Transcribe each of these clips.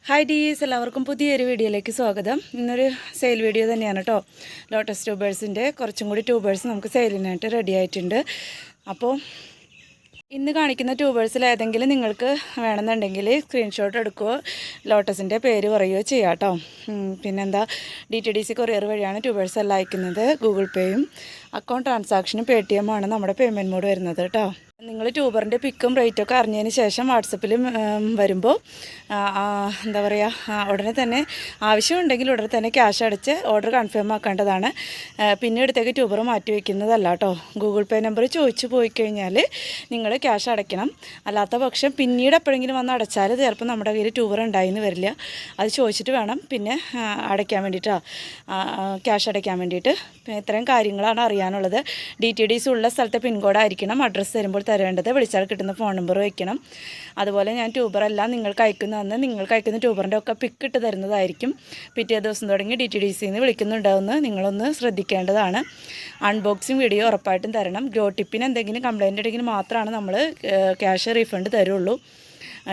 Hi ഡീസ്, എല്ലാവർക്കും പുതിയൊരു വീഡിയോയിലേക്ക് സ്വാഗതം. ഇന്നൊരു സെയിൽ വീഡിയോ തന്നെയാണ് കേട്ടോ. ലോട്ടസ് ട്യൂബേഴ്സിൻ്റെ കുറച്ചും കൂടി ട്യൂബേഴ്സ് നമുക്ക് സെയിലിനായിട്ട് റെഡി ആയിട്ടുണ്ട്. അപ്പോൾ ഇന്ന് കാണിക്കുന്ന ട്യൂബേഴ്സിൽ ഏതെങ്കിലും നിങ്ങൾക്ക് വേണമെന്നുണ്ടെങ്കിൽ സ്ക്രീൻഷോട്ട് എടുക്കുകയോ ലോട്ടസിൻ്റെ പേര് പറയുകയോ ചെയ്യാം കേട്ടോ. പിന്നെന്താ, DTDC കൊറിയർ വഴിയാണ് ട്യൂബേഴ്സ് എല്ലാം അയക്കുന്നത്. ഗൂഗിൾ പേയും അക്കൗണ്ട് ട്രാൻസാക്ഷനും PayTM ആണ് നമ്മുടെ പേയ്മെൻറ്റ് മോഡ് വരുന്നത് കേട്ടോ. നിങ്ങൾ ട്യൂബറിൻ്റെ പിക്കും റേറ്റൊക്കെ അറിഞ്ഞതിന് ശേഷം വാട്സപ്പിൽ വരുമ്പോൾ എന്താ പറയുക, ഉടനെ തന്നെ ആവശ്യമുണ്ടെങ്കിൽ ഉടനെ തന്നെ ക്യാഷ് അടച്ച് ഓർഡർ കൺഫേം ആക്കേണ്ടതാണ്. പിന്നീടത്തേക്ക് ട്യൂബർ മാറ്റി വയ്ക്കുന്നതല്ല കേട്ടോ. ഗൂഗിൾ പേ നമ്പർ ചോദിച്ചു പോയി കഴിഞ്ഞാൽ നിങ്ങൾ ക്യാഷ് അടയ്ക്കണം. അല്ലാത്ത പക്ഷം പിന്നീട് എപ്പോഴെങ്കിലും വന്ന് അടച്ചാൽ ചിലപ്പോൾ നമ്മുടെ കയ്യിൽ ട്യൂബർ ഉണ്ടായിന്ന് വരില്ല. അത് ചോദിച്ചിട്ട് വേണം പിന്നെ അടയ്ക്കാൻ വേണ്ടിയിട്ടാണ്, ക്യാഷ് അടയ്ക്കാൻ വേണ്ടിയിട്ട്. ഇത്രയും കാര്യങ്ങളാണ് അറിയാനുള്ളത്. DTDC ഉള്ള സ്ഥലത്തെ പിൻകോഡായിരിക്കണം അഡ്രസ്സ് തരുമ്പോൾ തരേണ്ടത്. വിളിച്ചാൽ കിട്ടുന്ന ഫോൺ നമ്പർ വയ്ക്കണം. അതുപോലെ ഞാൻ ട്യൂബറെല്ലാം നിങ്ങൾക്ക് അയക്കുന്നതെന്ന് നിങ്ങൾക്ക് അയക്കുന്ന ട്യൂബറിൻ്റെ ഒക്കെ പിക്ക് ഇട്ട് തരുന്നതായിരിക്കും. പിറ്റേ ദിവസം തുടങ്ങി DTDCന്ന് വിളിക്കുന്നുണ്ടാവുമെന്ന് നിങ്ങളൊന്ന് ശ്രദ്ധിക്കേണ്ടതാണ്. അൺബോക്സിങ് വീഡിയോ ഉറപ്പായിട്ടും തരണം. ഗ്രോ ടിപ്പിന് എന്തെങ്കിലും കംപ്ലയിൻ്റ് ഉണ്ടെങ്കിൽ മാത്രമാണ് നമ്മൾ ക്യാഷ് റീഫണ്ട് തരുള്ളൂ.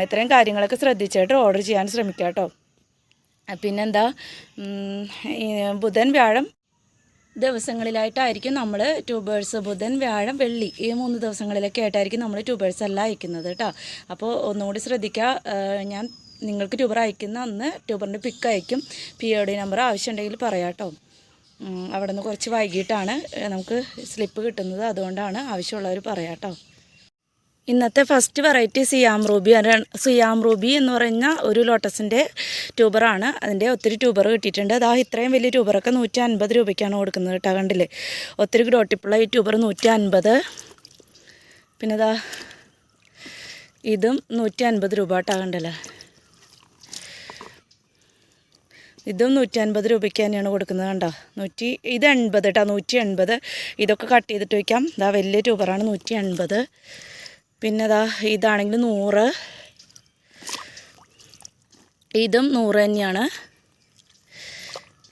ഇത്രയും കാര്യങ്ങളൊക്കെ ശ്രദ്ധിച്ചിട്ട് ഓർഡർ ചെയ്യാൻ ശ്രമിക്കാം കേട്ടോ. പിന്നെന്താ, ബുധൻ വ്യാഴം ദിവസങ്ങളിലായിട്ടായിരിക്കും നമ്മൾ ട്യൂബേഴ്സ്, ബുധൻ വ്യാഴം വെള്ളി ഈ 3 ദിവസങ്ങളിലൊക്കെ ആയിട്ടായിരിക്കും നമ്മൾ ട്യൂബേഴ്സ് എല്ലാം അയക്കുന്നത് കേട്ടോ. അപ്പോൾ ഒന്നുകൂടി ശ്രദ്ധിക്കുക. ഞാൻ നിങ്ങൾക്ക് ട്യൂബർ അയക്കുന്ന അന്ന് ട്യൂബറിൻ്റെ പിക്ക് അയക്കും. POD നമ്പർ ആവശ്യമുണ്ടെങ്കിൽ പറയാം കേട്ടോ. അവിടെ നിന്ന് കുറച്ച് വൈകിട്ടാണ് നമുക്ക് സ്ലിപ്പ് കിട്ടുന്നത്, അതുകൊണ്ടാണ് ആവശ്യമുള്ളവർ പറയാം കേട്ടോ. ഇന്നത്തെ ഫസ്റ്റ് വെറൈറ്റി സിയാം റൂബി എന്ന് പറയുന്ന ഒരു ലോട്ടസിൻ്റെ ട്യൂബറാണ്. അതിൻ്റെ ഒത്തിരി ട്യൂബർ കിട്ടിയിട്ടുണ്ട്. അതാ ഇത്രയും വലിയ ട്യൂബറൊക്കെ 150 രൂപയ്ക്കാണ് കൊടുക്കുന്നത് കേട്ടോ. കണ്ടില്ലേ, ഒത്തിരി ഗ്രോട്ടിപ്പുള്ള ഈ ട്യൂബർ 150. പിന്നെ ഇതാ ഇതും 150 രൂപ കേട്ടോ. കണ്ടല്ലേ, ഇതും 150 രൂപയ്ക്ക് തന്നെയാണ് കൊടുക്കുന്നത്. കണ്ടോ, ഇത് 80 കേട്ടോ, 180. ഇതൊക്കെ കട്ട് ചെയ്തിട്ട് വയ്ക്കാം. ഇതാ വലിയ ട്യൂബറാണ് 180. പിന്നെ ഇതാ ഇതാണെങ്കിൽ 100, ഇതും 100 തന്നെയാണ്.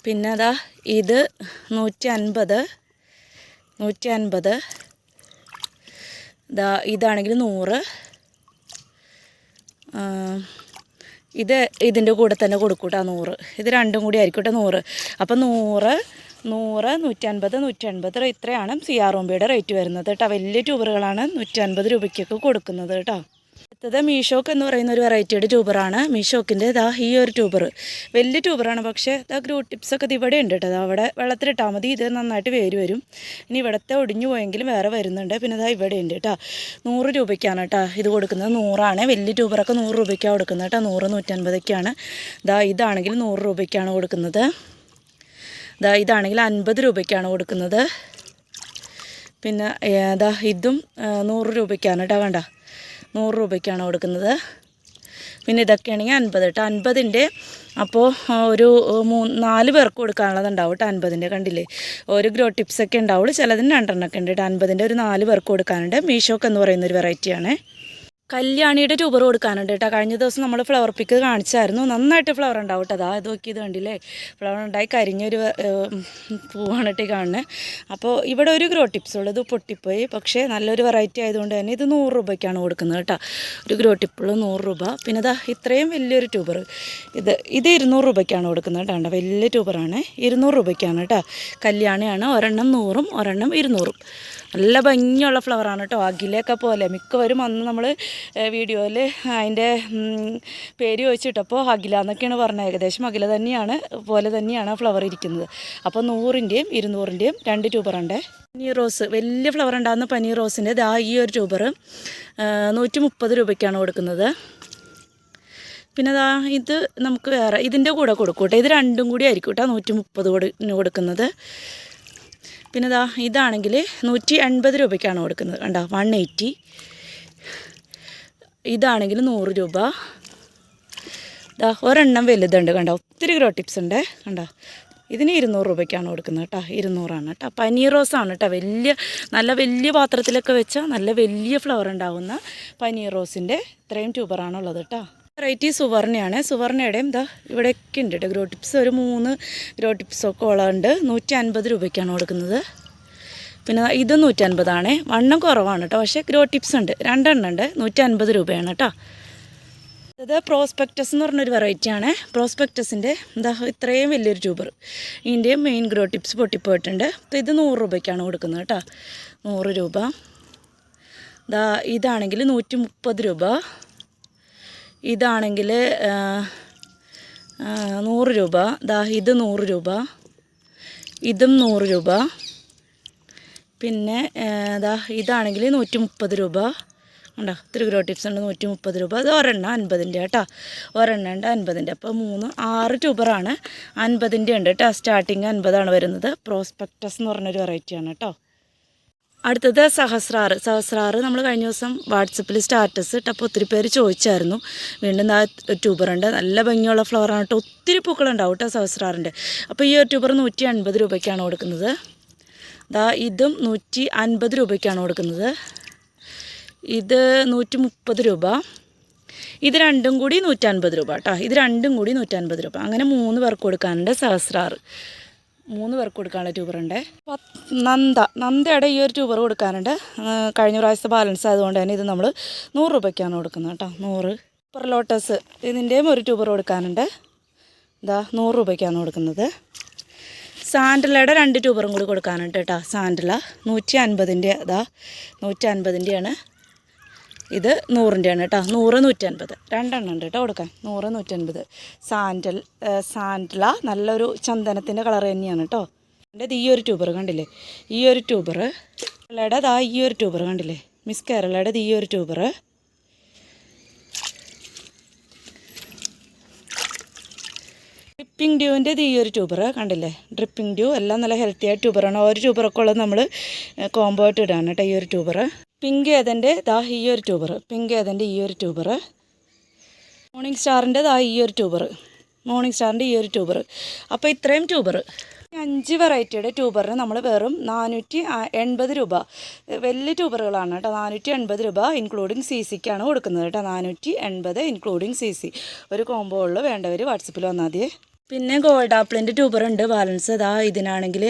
പിന്നെ അതാ ഇത് 150. ഇതാണെങ്കിൽ 100. ഇത് ഇതിൻ്റെ കൂടെ തന്നെ കൊടുക്കൂട്ടാ 100. ഇത് രണ്ടും കൂടി ആയിരിക്കട്ടെ 100. അപ്പം 100, 150, 180 ഇത്രയാണ് സിയാറോംബിയുടെ റേറ്റ് വരുന്നത് കേട്ടോ. വലിയ ട്യൂബറുകളാണ് 150 രൂപയ്ക്കൊക്കെ കൊടുക്കുന്നത് കേട്ടോ. അടുത്തത് മീഷോക്ക് എന്ന് പറയുന്ന ഒരു വെറൈറ്റിയുടെ ട്യൂബറാണ്. മീഷോക്കിൻ്റെ ഇതാ ഈ ഒരു ട്യൂബർ വലിയ ട്യൂബറാണ്. പക്ഷേ ഇതാ ഗ്രൂ ടിപ്സൊക്കെ ഇവിടെ ഉണ്ട് കേട്ടോ. അവിടെ വെള്ളത്തിലിട്ടാൽ മതി, ഇത് നന്നായിട്ട് വേര് വരും. ഇനി ഇവിടുത്തെ ഒടിഞ്ഞു പോയെങ്കിലും വേറെ വരുന്നുണ്ട്. പിന്നെ ഇതാ ഇവിടെ ഉണ്ട് കേട്ടോ. 100 രൂപയ്ക്കാണ് കേട്ടോ ഇത് കൊടുക്കുന്നത്. 100 വലിയ ട്യൂബറൊക്കെ 100 രൂപയ്ക്കാണ് കൊടുക്കുന്നത് കേട്ടോ. 100, 150ക്കാണ്. ഇതാണെങ്കിൽ 100 രൂപയ്ക്കാണ് കൊടുക്കുന്നത്. ഇതാണെങ്കിൽ 50 രൂപയ്ക്കാണ് കൊടുക്കുന്നത്. പിന്നെ ഇതും 100 രൂപയ്ക്കാണ് കേട്ടോ. വേണ്ട, 100 രൂപയ്ക്കാണ് കൊടുക്കുന്നത്. പിന്നെ ഇതൊക്കെയാണെങ്കിൽ 50 കേട്ടോ. 50ൻ്റെ അപ്പോൾ ഒരു 4 പേർക്ക് കൊടുക്കാനുള്ളതുണ്ടാവും കേട്ടോ. 50ൻ്റെ കണ്ടില്ലേ, ഒരു ഗ്രോ ടിപ്സൊക്കെ ഉണ്ടാവുള്ളൂ. ചിലതിന് 2 ഉണ്ട് കേട്ടോ. 50ൻ്റെ ഒരു 4 പേർക്ക് കൊടുക്കാനുണ്ട്. മീഷോക്ക് എന്ന് പറയുന്നൊരു വെറൈറ്റിയാണ്. കല്യാണിയുടെ ട്യൂബർ കൊടുക്കാനുണ്ട് കേട്ടോ. കഴിഞ്ഞ ദിവസം നമ്മൾ ഫ്ലവർ പിക്ക് കാണിച്ചായിരുന്നു. നന്നായിട്ട് ഫ്ലവർ ഉണ്ടാവും കേട്ടോ. അതാ ഇത് നോക്കി, ഇത് കണ്ടില്ലേ, ഫ്ലവർ ഉണ്ടായി കരിഞ്ഞൊരു പൂവാണ് കേട്ടോ കാണുന്നത്. അപ്പോൾ ഇവിടെ ഒരു ഗ്രോ ടിപ്സ് ഉള്ളത് പൊട്ടിപ്പോയി. പക്ഷേ നല്ലൊരു വെറൈറ്റി ആയതുകൊണ്ട് തന്നെ ഇത് 100 രൂപയ്ക്കാണ് കൊടുക്കുന്നത് കേട്ടോ. ഒരു ഗ്രോ ടിപ്പുള്ള 100 രൂപ. പിന്നെ ഇത്രയും വലിയൊരു ട്യൂബർ ഇത് 200 രൂപയ്ക്കാണ് കൊടുക്കുന്നത് കേട്ടോ. വലിയ ട്യൂബറാണ്, 200 രൂപയ്ക്കാണ് കേട്ടോ. കല്യാണിയാണ്. ഒരെണ്ണം 100ഉം ഒരെണ്ണം 200ഉം. നല്ല ഭംഗിയുള്ള ഫ്ലവറാണ് കേട്ടോ. അഖിലയൊക്കെ പോലെ മിക്കവരും അന്ന് നമ്മൾ വീഡിയോയിൽ അതിൻ്റെ പേര് ചോദിച്ചിട്ടപ്പോൾ അഖില എന്നൊക്കെയാണ് പറഞ്ഞത്. ഏകദേശം അഖില പോലെ തന്നെയാണ് ആ ഫ്ലവർ ഇരിക്കുന്നത്. അപ്പോൾ 100ൻ്റെയും 200ൻ്റെയും 2 ട്യൂബറുണ്ട്. പനീർ റോസ് വലിയ ഫ്ലവർ ഉണ്ടാകുന്ന പനീർ റോസിൻ്റെ ഈ ഒരു ട്യൂബർ 130 രൂപയ്ക്കാണ് കൊടുക്കുന്നത്. പിന്നെ ഇത് നമുക്ക് വേറെ ഇതിൻ്റെ കൂടെ കൊടുക്കൂട്ടെ. ഇത് രണ്ടും കൂടി ആയിരിക്കും കേട്ടോ 130 കൊടുക്കുന്നത്. പിന്നെ ഇതാണെങ്കിൽ 180 രൂപയ്ക്കാണ് കൊടുക്കുന്നത്. കണ്ടോ, 180. ഇതാണെങ്കിൽ 100 രൂപ. ഒരെണ്ണം വലുതുണ്ട് കണ്ടോ. ഒത്തിരി ഗ്രോ ടിപ്സ് ഉണ്ട് കണ്ടോ. ഇതിന് 200 രൂപയ്ക്കാണ് കൊടുക്കുന്നത് കേട്ടോ. 200 കേട്ടോ. പനീർ റോസാണ് കേട്ടോ. നല്ല വലിയ പാത്രത്തിലൊക്കെ വെച്ചാൽ നല്ല വലിയ ഫ്ലവർ ഉണ്ടാവുന്ന പനീർ റോസിൻ്റെ ഇത്രയും ട്യൂബറാണുള്ളത് കേട്ടോ. വെറൈറ്റി സുവർണയാണ്. സുവർണയുടെയും ഇവിടെയൊക്കെ ഉണ്ട് കേട്ടോ ഗ്രോ ടിപ്സ്. ഒരു 3 ഗ്രോ ടിപ്സൊക്കെ ഉള്ളതുണ്ട്. 150 രൂപയ്ക്കാണ് കൊടുക്കുന്നത്. പിന്നെ ഇത് 150 വണ്ണം കുറവാണ് കേട്ടോ. പക്ഷേ ഗ്രോ ടിപ്സ് ഉണ്ട്, 2 ഉണ്ട്. 150 രൂപയാണ് കേട്ടോ. ഇത് പ്രോസ്പെക്ടസ് എന്ന് പറഞ്ഞൊരു വെറൈറ്റിയാണ്. പ്രോസ്പെക്ടസിൻ്റെ എന്താ ഇത്രയും വലിയൊരു ട്യൂബർ. ഇതിൻ്റെ മെയിൻ ഗ്രോ ടിപ്സ് പൊട്ടിപ്പോയിട്ടുണ്ട്. അപ്പോൾ ഇത് 100 രൂപയ്ക്കാണ് കൊടുക്കുന്നത് കേട്ടോ. 100 രൂപ. ഇതാണെങ്കിൽ 130 രൂപ. ഇതാണെങ്കിൽ 100 രൂപ. ഇത് 100 രൂപ. ഇതും 100 രൂപ. പിന്നെ ഇതാണെങ്കിൽ 130 രൂപ. ഉണ്ടോ, ഇത്തിരി ഗ്രോ ടിപ്സ് ഉണ്ട്. 130 രൂപ. അത് ഒരെണ്ണം 50ൻ്റെ കേട്ടോ. ഒരെണ്ണം ഉണ്ട് 50ൻ്റെ. അപ്പോൾ 6 ട്യൂബറാണ്. 50ൻ്റെ ഉണ്ട് കേട്ടോ. സ്റ്റാർട്ടിങ് 50ആണ് വരുന്നത്. പ്രോസ്പെക്ടസ് എന്ന് പറഞ്ഞൊരു വെറൈറ്റിയാണ് കേട്ടോ. അടുത്തത് സഹസ്രാറ് നമ്മൾ കഴിഞ്ഞ ദിവസം വാട്സപ്പിൽ സ്റ്റാറ്റസ് ഇട്ടപ്പോൾ ഒത്തിരി പേര് ചോദിച്ചായിരുന്നു. വീണ്ടും ട്യൂബറുണ്ട്. നല്ല ഭംഗിയുള്ള ഫ്ലവറാണ് കേട്ടോ. ഒത്തിരി പൂക്കളുണ്ടാവും കേട്ടോ സഹസ്രാറിൻ്റെ. അപ്പോൾ ഈ ഒരു ട്യൂബർ 150 രൂപയ്ക്കാണ് കൊടുക്കുന്നത്. ഇതും 150 രൂപയ്ക്കാണ് കൊടുക്കുന്നത്. ഇത് 130 രൂപ. ഇത് രണ്ടും കൂടി 150 രൂപ കേട്ടോ. ഇത് രണ്ടും കൂടി 150 രൂപ. അങ്ങനെ 3 പേർക്ക് കൊടുക്കാനുണ്ട് സഹസ്രാറ്. 3 പേർക്ക് കൊടുക്കാനുള്ള ട്യൂബറുണ്ട്. നന്ദയുടെ ഈ ഒരു ട്യൂബർ കൊടുക്കാനുണ്ട്. കഴിഞ്ഞ പ്രാവശ്യത്തെ ബാലൻസ് ആയതുകൊണ്ട് തന്നെ ഇത് നമ്മൾ 100 രൂപയ്ക്കാണ് കൊടുക്കുന്നത് കേട്ടോ. 100. സൂപ്പർ ലോട്ടസ് ഇതിൻ്റെയും ഒരു ട്യൂബർ കൊടുക്കാനുണ്ട്. 100 രൂപയ്ക്കാണ് കൊടുക്കുന്നത്. സാൻഡലയുടെ 2 ട്യൂബറും കൂടി കൊടുക്കാനുണ്ട് കേട്ടോ. സാൻഡല 150ൻ്റെ 150ൻ്റെയാണ്. ഇത് 100ൻ്റെയാണ് കേട്ടോ. 100, 150 രണ്ടെണ്ണം ഉണ്ട് കേട്ടോ കൊടുക്കാൻ. 100, 150. സാൻഡല നല്ലൊരു ചന്ദനത്തിൻ്റെ കളർ തന്നെയാണ് കേട്ടോ. എൻ്റെ ഈ ഒരു ട്യൂബർ കണ്ടില്ലേ, ഈ ഒരു ട്യൂബർ കേരളയുടെ ഈ ഒരു ട്യൂബർ കണ്ടില്ലേ, മിസ് കേരളയുടെ ഈ ഒരു ട്യൂബർ. ഡ്രിപ്പിംഗ് ഡ്യൂവിൻ്റെ ഈ ഒരു ട്യൂബർ കണ്ടില്ലേ. ഡ്രിപ്പിംഗ് ഡ്യൂ എല്ലാം നല്ല ഹെൽത്തി ആയ ട്യൂബറാണ്. ഒരു ട്യൂബറൊക്കെ ഉള്ളത് നമ്മൾ കോംബോ ആയിട്ട് ഇടാണ് കേട്ടോ ഈ ഒരു ട്യൂബർ. പിങ്ക് ഏതൻ്റെ ഈ ഒരു ട്യൂബർ. പിങ്ക് ഏതൻ്റെ ഈ ഒരു ട്യൂബർ. മോർണിംഗ് സ്റ്റാറിൻ്റെ ഈ ഒരു ട്യൂബർ. മോർണിംഗ് സ്റ്റാറിൻ്റെ ഈ ഒരു ട്യൂബർ. അപ്പോൾ ഇത്രയും ട്യൂബർ 5 വെറൈറ്റിയുടെ ട്യൂബറിന് നമ്മൾ വെറും 480 രൂപ. വലിയ ട്യൂബറുകളാണ് കേട്ടോ. 480 രൂപ ഇൻക്ലൂഡിങ് CCക്കാണ് കൊടുക്കുന്നത് കേട്ടോ. 480 ഇൻക്ലൂഡിങ് CC. ഒരു കോംബോ ഉള്ളു. വേണ്ടവർ വാട്സപ്പിൽ വന്നാൽ മതിയേ. പിന്നെ ഗോൾഡ് ആപ്പിളിൻ്റെ ട്യൂബർ ഉണ്ട് ബാലൻസ്. ഇതിനാണെങ്കിൽ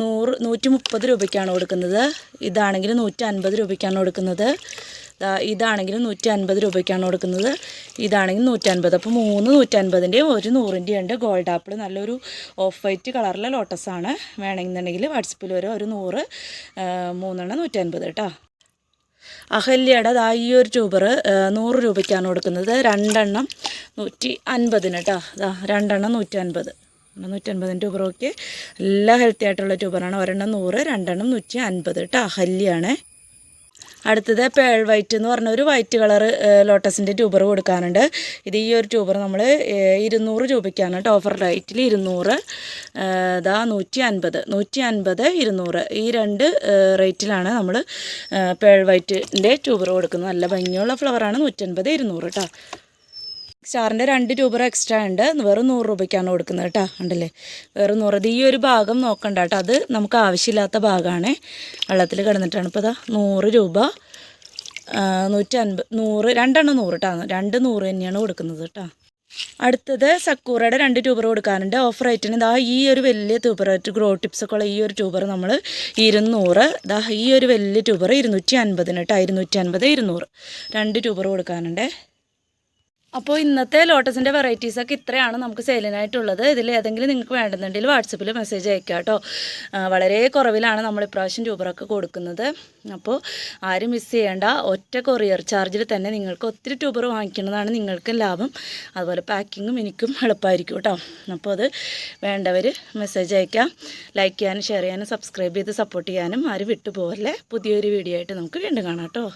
130 രൂപയ്ക്കാണ് കൊടുക്കുന്നത്. ഇതാണെങ്കിൽ 150 രൂപയ്ക്കാണ് കൊടുക്കുന്നത്. ഇതാണെങ്കിൽ 150 രൂപയ്ക്കാണ് കൊടുക്കുന്നത്. ഇതാണെങ്കിൽ 150. അപ്പോൾ 3 150ൻ്റെയും 1 100ൻ്റെയും ഉണ്ട്. ഗോൾഡ് ആപ്പിൾ നല്ലൊരു ഓഫ് വൈറ്റ് കളറിലെ ലോട്ടസാണ്. വേണമെന്നുണ്ടെങ്കിൽ വാട്സപ്പിൽ വരും. ഒരു 100 3 150 കേട്ടോ. അഹല്യയുടെ ഈ ഒരു ട്യൂബർ 100 രൂപയ്ക്കാണ് കൊടുക്കുന്നത്. രണ്ടെണ്ണം 150 കേട്ടോ. രണ്ടെണ്ണം 150. 150 ട്യൂബറൊക്കെ എല്ലാ ഹെൽത്തി ആയിട്ടുള്ള ട്യൂബറാണ്. ഒരെണ്ണം 100, രണ്ടെണ്ണം 150 കേട്ടോ. അഹല്യാണ്. അടുത്തത് പേൾ വൈറ്റ് എന്ന് പറഞ്ഞ ഒരു വൈറ്റ് കളർ ലോട്ടസിൻ്റെ ട്യൂബർ കൊടുക്കാനുണ്ട്. ഇത് ഈ ഒരു ട്യൂബർ നമ്മൾ 200 രൂപയ്ക്കാണ് കേട്ടോ. ഓഫർ റേറ്റിൽ 200. 150, 150, 200 ഈ 2 റേറ്റിലാണ് നമ്മൾ പേൾ വൈറ്റിൻ്റെ ട്യൂബർ കൊടുക്കുന്നത്. നല്ല ഭംഗിയുള്ള ഫ്ലവറാണ്. 150, 200 കേട്ടോ. സ്റ്റാറിൻ്റെ 2 ട്യൂബർ എക്സ്ട്രാ ഉണ്ട്. വെറും 100 രൂപയ്ക്കാണ് കൊടുക്കുന്നത് കേട്ടോ. ഉണ്ടല്ലേ, വെറും 100. ഈ ഒരു ഭാഗം നോക്കണ്ട കേട്ടോ. അത് നമുക്ക് ആവശ്യമില്ലാത്ത ഭാഗമാണ്. വെള്ളത്തിൽ കിടന്നിട്ടാണ്. ഇപ്പോൾ 100 രൂപ. 150, 100 രണ്ടെണ്ണം 100 കേട്ടോ. 2 100 തന്നെയാണ് കൊടുക്കുന്നത് കേട്ടോ. അടുത്തത് സക്കൂറയുടെ 2 ട്യൂബർ കൊടുക്കാനുണ്ട്. ഓഫർ റേറ്റിന് ഈ ഒരു വലിയ ട്യൂബർ ഗ്രോ ടിപ്സൊക്കെ ഉള്ള ഈ ഒരു ട്യൂബർ നമ്മൾ 200. ഈ ഒരു വലിയ ട്യൂബർ 250 കേട്ടോ. 250, 200 2 ട്യൂബർ കൊടുക്കാനുണ്ട്. അപ്പോൾ ഇന്നത്തെ ലോട്ടസിൻ്റെ വെറൈറ്റീസൊക്കെ ഇത്രയാണ് നമുക്ക് സെയിലിനായിട്ടുള്ളത്. ഇതിൽ ഏതെങ്കിലും നിങ്ങൾക്ക് വേണ്ടുന്നുണ്ടെങ്കിൽ വാട്സപ്പിൽ മെസ്സേജ് അയക്കാം കേട്ടോ. വളരെ കുറവിലാണ് നമ്മൾ ഇപ്രാവശ്യം ട്യൂബറൊക്കെ കൊടുക്കുന്നത്. അപ്പോൾ ആരും മിസ് ചെയ്യേണ്ട. ഒറ്റ കൊറിയർ ചാർജിൽ തന്നെ നിങ്ങൾക്ക് ഒത്തിരി ട്യൂബർ വാങ്ങിക്കുന്നതാണ് നിങ്ങൾക്കും ലാഭം. അതുപോലെ പാക്കിങ്ങും എനിക്കും എളുപ്പമായിരിക്കും കേട്ടോ. അപ്പോൾ അത് വേണ്ടവർ മെസ്സേജ് അയക്കാം. ലൈക്ക് ചെയ്യാനും ഷെയർ ചെയ്യാനും സബ്സ്ക്രൈബ് ചെയ്ത് സപ്പോർട്ട് ചെയ്യാനും ആരും വിട്ടുപോകല്ലേ. പുതിയൊരു വീഡിയോ ആയിട്ട് നമുക്ക് വീണ്ടും കാണാം കേട്ടോ.